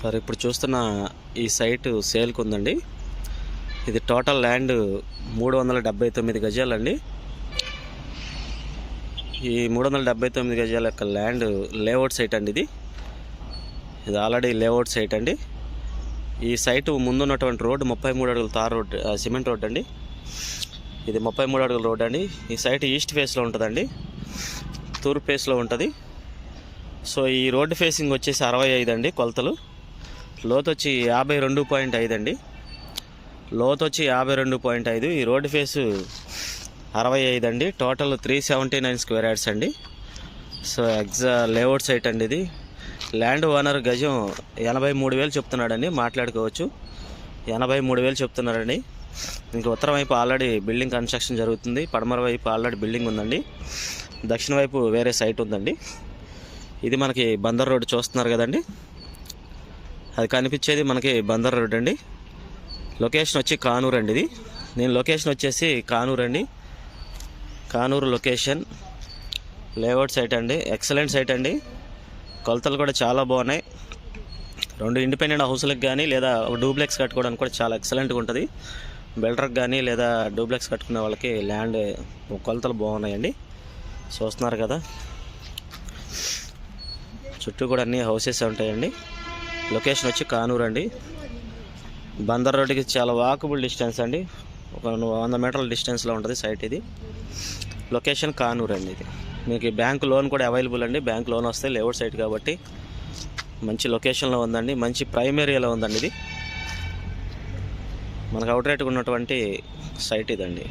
Sir ఇప్పుడు చూస్తున్న ఈ సైటు సేల్కి ఉందండి. ఇది టోటల్ ల్యాండ్ 379 గజాలండి. ఈ 379 గజాల యొక్క ల్యాండ్ లేఅవుట్ సైట్ అండి. ఇది ఆల్రెడీ లేఅవుట్ సైట్ అండి. ఈ సైటు ముందున్నటువంటి రోడ్డు 33 అడుగుల తార్ రోడ్, సిమెంట్ రోడ్ అండి. ఇది 33 అడుగుల రోడ్ అండి. ఈ సైట్ ఈస్ట్ ఫేస్లో ఉంటుందండి, తూర్పు ఫేస్లో ఉంటుంది. సో ఈ రోడ్డు ఫేసింగ్ వచ్చేసి 65 అండి కొలతలు. లోతు వచ్చి 52.5 అండి. లోతు వచ్చి 52.5. ఈ రోడ్డు ఫేసు 65 అండి. టోటల్ 379 స్క్వేర్ యార్డ్స్ అండి. సో లేఅవుట్ సైట్ అండి. ఇది ల్యాండ్ ఓనర్ గజం 83,000 చెప్తున్నాడండి. మాట్లాడుకోవచ్చు. 83,000 చెప్తున్నారండి. ఇంక ఉత్తరం వైపు ఆల్రెడీ బిల్డింగ్ కన్స్ట్రక్షన్ జరుగుతుంది. పడమర వైపు ఆల్రెడీ బిల్డింగ్ ఉందండి. దక్షిణ వైపు వేరే సైట్ ఉందండి. ఇది మనకి బందర్ రోడ్ చూస్తున్నారు కదండి, అది కనిపించేది మనకి బందర్ రోడ్ అండి. లొకేషన్ వచ్చి కానూరు అండి. ఇది నేను లొకేషన్ వచ్చేసి కానూరు అండి. కానూరు లొకేషన్ లేఅవుట్ సైట్ అండి. ఎక్సలెంట్ సైట్ అండి. కొలతలు కూడా చాలా బాగున్నాయి. 2 ఇండిపెండెంట్ హౌస్లకు కానీ లేదా డూప్లెక్స్ కట్టుకోవడానికి కూడా చాలా ఎక్సలెంట్గా ఉంటుంది. బిల్డర్కి కానీ లేదా డూప్లెక్స్ కట్టుకునే వాళ్ళకి ల్యాండ్ కొలతలు బాగున్నాయండి. చూస్తున్నారు కదా, చుట్టూ కూడా అన్ని హౌసెస్ ఉంటాయండి. లొకేషన్ వచ్చి కానూరు అండి. బందర్ రోడ్డుకి చాలా వాకబుల్ డిస్టెన్స్ అండి. ఒక 100 మీటర్ల డిస్టెన్స్లో ఉంటుంది సైట్. ఇది లొకేషన్ కానూరు అండి. ఇది మీకు బ్యాంక్ లోన్ కూడా అవైలబుల్ అండి. బ్యాంక్ లోన్ వస్తే లేఅవుట్ సైట్ కాబట్టి మంచి లొకేషన్లో ఉందండి. మంచి ప్రైమ్ ఏరియాలో ఉందండి. ఇది మనకు అవుట్ రేట్గా ఉన్నటువంటి సైట్ ఇదండి.